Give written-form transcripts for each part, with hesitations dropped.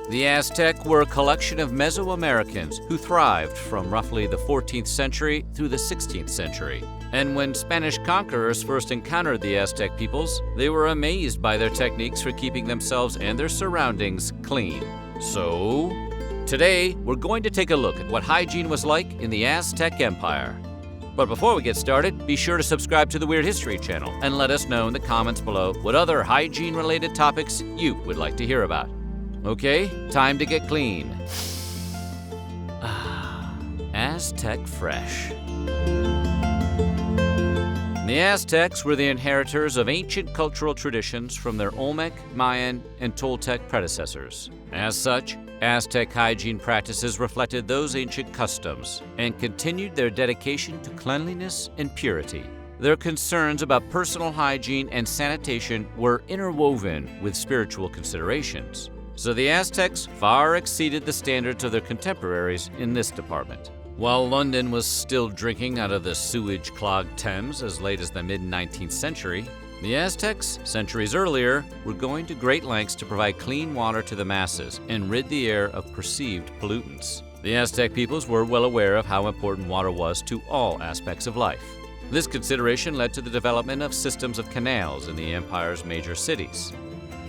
The Aztec were a collection of Mesoamericans who thrived from roughly the 14th century through the 16th century. And when Spanish conquerors first encountered the Aztec peoples, they were amazed by their techniques for keeping themselves and their surroundings clean. So, today we're going to take a look at what hygiene was like in the Aztec Empire. But before we get started, be sure to subscribe to the Weird History channel and let us know in the comments below what other hygiene-related topics you would like to hear about. Okay, time to get clean. Aztec Fresh. The Aztecs were the inheritors of ancient cultural traditions from their Olmec, Mayan, and Toltec predecessors. As such, Aztec hygiene practices reflected those ancient customs and continued their dedication to cleanliness and purity. Their concerns about personal hygiene and sanitation were interwoven with spiritual considerations. So the Aztecs far exceeded the standards of their contemporaries in this department. While London was still drinking out of the sewage-clogged Thames as late as the mid-19th century, the Aztecs, centuries earlier, were going to great lengths to provide clean water to the masses and rid the air of perceived pollutants. The Aztec peoples were well aware of how important water was to all aspects of life. This consideration led to the development of systems of canals in the empire's major cities.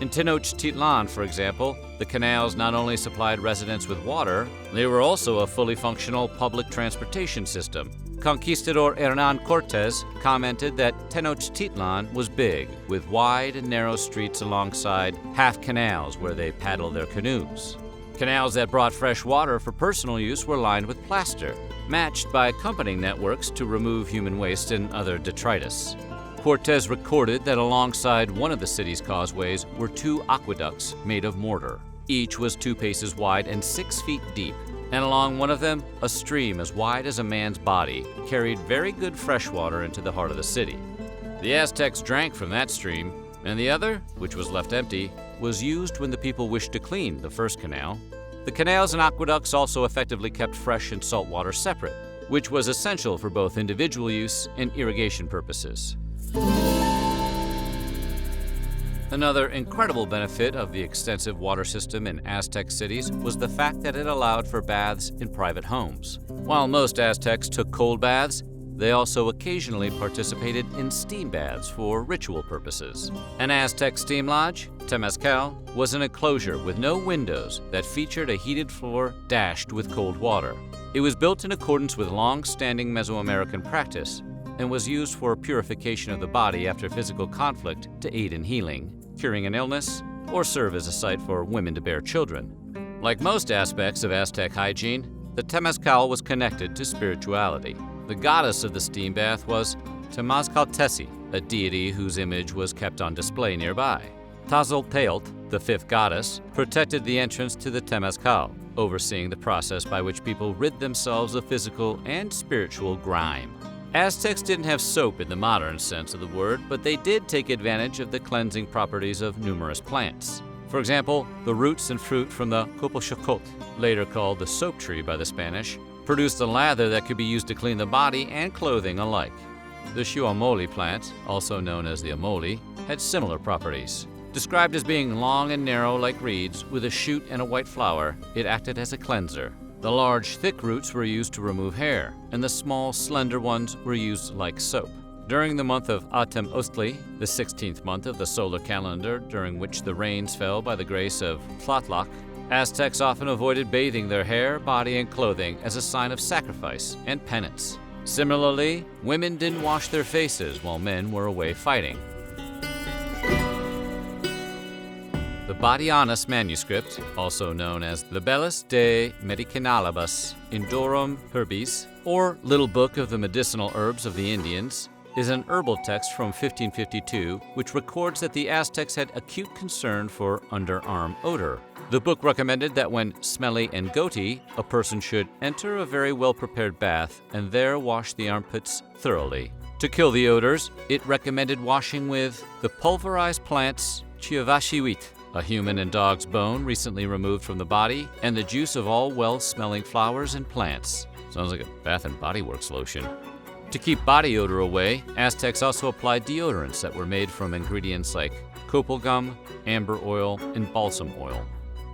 In Tenochtitlan, for example, the canals not only supplied residents with water, they were also a fully functional public transportation system. Conquistador Hernán Cortés commented that Tenochtitlan was big, with wide and narrow streets alongside half canals where they paddled their canoes. Canals that brought fresh water for personal use were lined with plaster, matched by accompanying networks to remove human waste and other detritus. Cortés recorded that alongside one of the city's causeways were two aqueducts made of mortar. Each was 2 paces wide and 6 feet deep, and along one of them, a stream as wide as a man's body carried very good fresh water into the heart of the city. The Aztecs drank from that stream, and the other, which was left empty, was used when the people wished to clean the first canal. The canals and aqueducts also effectively kept fresh and salt water separate, which was essential for both individual use and irrigation purposes. Another incredible benefit of the extensive water system in Aztec cities was the fact that it allowed for baths in private homes. While most Aztecs took cold baths, they also occasionally participated in steam baths for ritual purposes. An Aztec steam lodge, temazcal, was an enclosure with no windows that featured a heated floor dashed with cold water. It was built in accordance with long-standing Mesoamerican practice and was used for purification of the body after physical conflict to aid in healing, curing an illness, or serve as a site for women to bear children. Like most aspects of Aztec hygiene, the temazcal was connected to spirituality. The goddess of the steam bath was Temazcaltesi, a deity whose image was kept on display nearby. Tzalteotl, the 5th goddess, protected the entrance to the temazcal, overseeing the process by which people rid themselves of physical and spiritual grime. Aztecs didn't have soap in the modern sense of the word, but they did take advantage of the cleansing properties of numerous plants. For example, the roots and fruit from the copochocot, later called the soap tree by the Spanish, produced a lather that could be used to clean the body and clothing alike. The shuamoli plant, also known as the amoli, had similar properties. Described as being long and narrow like reeds, with a shoot and a white flower, it acted as a cleanser. The large, thick roots were used to remove hair, and the small, slender ones were used like soap. During the month of Autumn Ostli, the 16th month of the solar calendar, during which the rains fell by the grace of Tlaloc, Aztecs often avoided bathing their hair, body, and clothing as a sign of sacrifice and penance. Similarly, women didn't wash their faces while men were away fighting. The Badianus manuscript, also known as Libellus de Medicinalibus Indorum Herbis, or Little Book of the Medicinal Herbs of the Indians, is an herbal text from 1552 which records that the Aztecs had acute concern for underarm odor. The book recommended that when smelly and goaty, a person should enter a very well-prepared bath and there wash the armpits thoroughly. To kill the odors, it recommended washing with the pulverized plants chiavashiwit, a human and dog's bone recently removed from the body, and the juice of all well-smelling flowers and plants. Sounds like a Bath and Body Works lotion. To keep body odor away, Aztecs also applied deodorants that were made from ingredients like copal gum, amber oil, and balsam oil.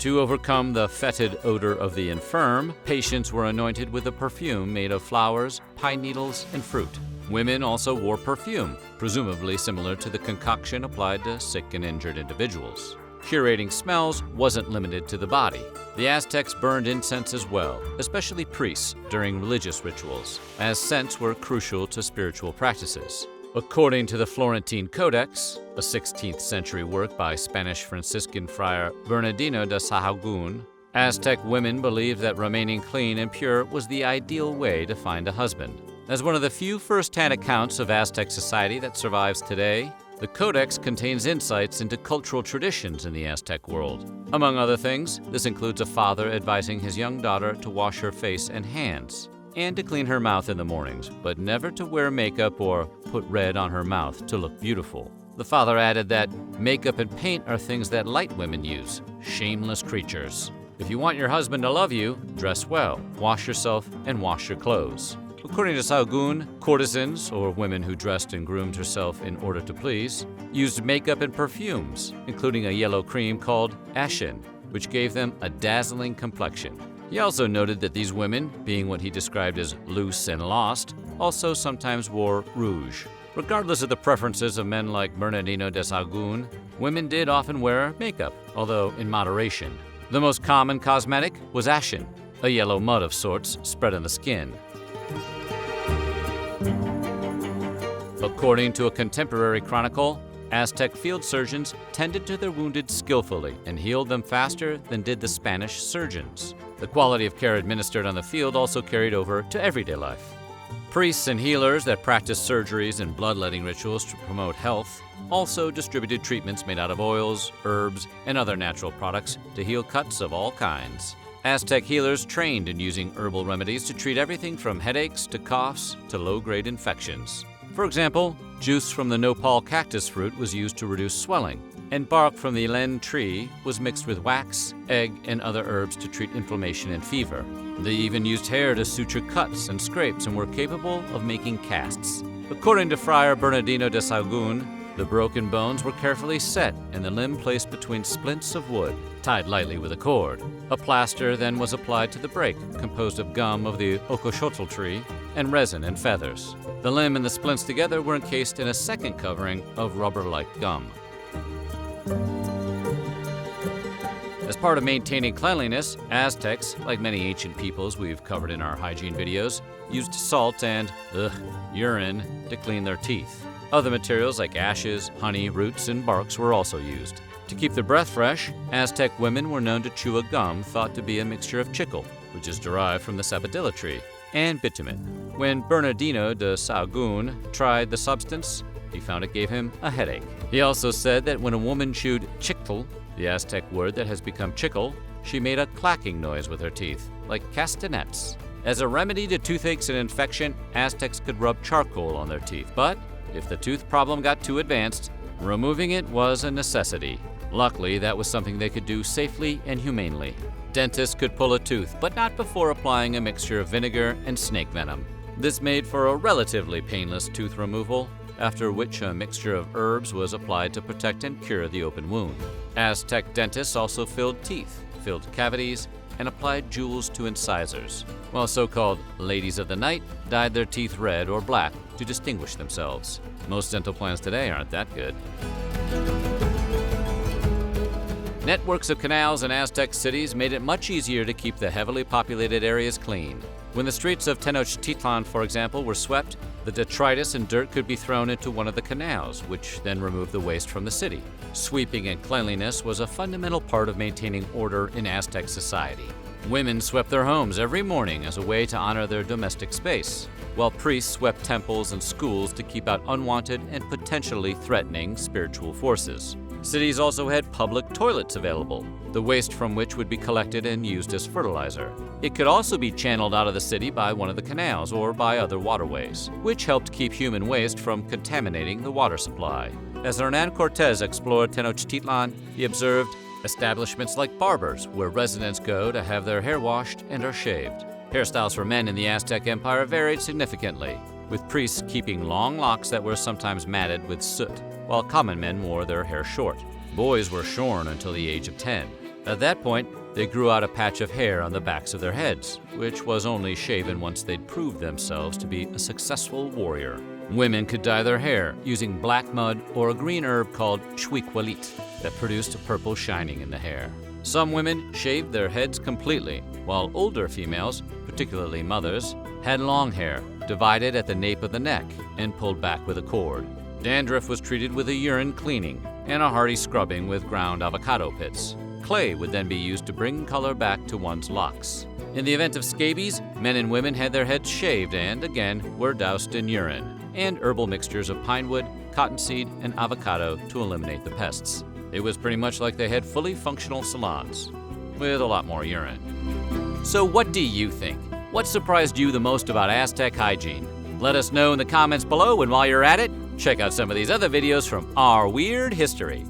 To overcome the fetid odor of the infirm, patients were anointed with a perfume made of flowers, pine needles, and fruit. Women also wore perfume, presumably similar to the concoction applied to sick and injured individuals. Curating smells wasn't limited to the body. The Aztecs burned incense as well, especially priests during religious rituals, as scents were crucial to spiritual practices. According to the Florentine Codex, a 16th century work by Spanish Franciscan friar Bernardino de Sahagún, Aztec women believed that remaining clean and pure was the ideal way to find a husband. As one of the few first-hand accounts of Aztec society that survives today, the Codex contains insights into cultural traditions in the Aztec world. Among other things, this includes a father advising his young daughter to wash her face and hands, and to clean her mouth in the mornings, but never to wear makeup or put red on her mouth to look beautiful. The father added that makeup and paint are things that light women use, shameless creatures. If you want your husband to love you, dress well, wash yourself, and wash your clothes. According to Sahagún, courtesans, or women who dressed and groomed herself in order to please, used makeup and perfumes, including a yellow cream called ashen, which gave them a dazzling complexion. He also noted that these women, being what he described as loose and lost, also sometimes wore rouge. Regardless of the preferences of men like Bernardino de Sahagún, women did often wear makeup, although in moderation. The most common cosmetic was ashen, a yellow mud of sorts spread on the skin. According to a contemporary chronicle, Aztec field surgeons tended to their wounded skillfully and healed them faster than did the Spanish surgeons. The quality of care administered on the field also carried over to everyday life. Priests and healers that practiced surgeries and bloodletting rituals to promote health also distributed treatments made out of oils, herbs, and other natural products to heal cuts of all kinds. Aztec healers trained in using herbal remedies to treat everything from headaches to coughs to low-grade infections. For example, juice from the nopal cactus fruit was used to reduce swelling, and bark from the len tree was mixed with wax, egg, and other herbs to treat inflammation and fever. They even used hair to suture cuts and scrapes and were capable of making casts. According to Friar Bernardino de Sahagún, the broken bones were carefully set and the limb placed between splints of wood, tied lightly with a cord. A plaster then was applied to the break, composed of gum of the ocoxotl tree and resin and feathers. The limb and the splints together were encased in a second covering of rubber-like gum. As part of maintaining cleanliness, Aztecs, like many ancient peoples we've covered in our hygiene videos, used salt and urine to clean their teeth. Other materials like ashes, honey, roots, and barks were also used. To keep their breath fresh, Aztec women were known to chew a gum thought to be a mixture of chicle, which is derived from the sapodilla tree, and bitumen. When Bernardino de Sahagún tried the substance, he found it gave him a headache. He also said that when a woman chewed chictl, the Aztec word that has become chicle, she made a clacking noise with her teeth, like castanets. As a remedy to toothaches and infection, Aztecs could rub charcoal on their teeth, but if the tooth problem got too advanced, removing it was a necessity. Luckily, that was something they could do safely and humanely. Dentists could pull a tooth, but not before applying a mixture of vinegar and snake venom. This made for a relatively painless tooth removal, after which a mixture of herbs was applied to protect and cure the open wound. Aztec dentists also filled teeth, filled cavities, and applied jewels to incisors, while so-called ladies of the night dyed their teeth red or black to distinguish themselves. Most dental plans today aren't that good. Networks of canals in Aztec cities made it much easier to keep the heavily populated areas clean. When the streets of Tenochtitlan, for example, were swept, the detritus and dirt could be thrown into one of the canals, which then removed the waste from the city. Sweeping and cleanliness was a fundamental part of maintaining order in Aztec society. Women swept their homes every morning as a way to honor their domestic space, while priests swept temples and schools to keep out unwanted and potentially threatening spiritual forces. Cities also had public toilets available, the waste from which would be collected and used as fertilizer. It could also be channeled out of the city by one of the canals or by other waterways, which helped keep human waste from contaminating the water supply. As Hernan Cortez explored Tenochtitlan, he observed establishments like barbers, where residents go to have their hair washed and are shaved. Hairstyles for men in the Aztec Empire varied significantly, with priests keeping long locks that were sometimes matted with soot, while common men wore their hair short. Boys were shorn until the age of 10. At that point, they grew out a patch of hair on the backs of their heads, which was only shaven once they'd proved themselves to be a successful warrior. Women could dye their hair using black mud or a green herb called shwikwalit that produced a purple shining in the hair. Some women shaved their heads completely, while older females, particularly mothers, had long hair, divided at the nape of the neck and pulled back with a cord. Dandruff was treated with a urine cleaning and a hearty scrubbing with ground avocado pits. Clay would then be used to bring color back to one's locks. In the event of scabies, men and women had their heads shaved and, again, were doused in urine and herbal mixtures of pine wood, cottonseed, and avocado to eliminate the pests. It was pretty much like they had fully functional salons, with a lot more urine. So what do you think? What surprised you the most about Aztec hygiene? Let us know in the comments below, and while you're at it, check out some of these other videos from our weird history.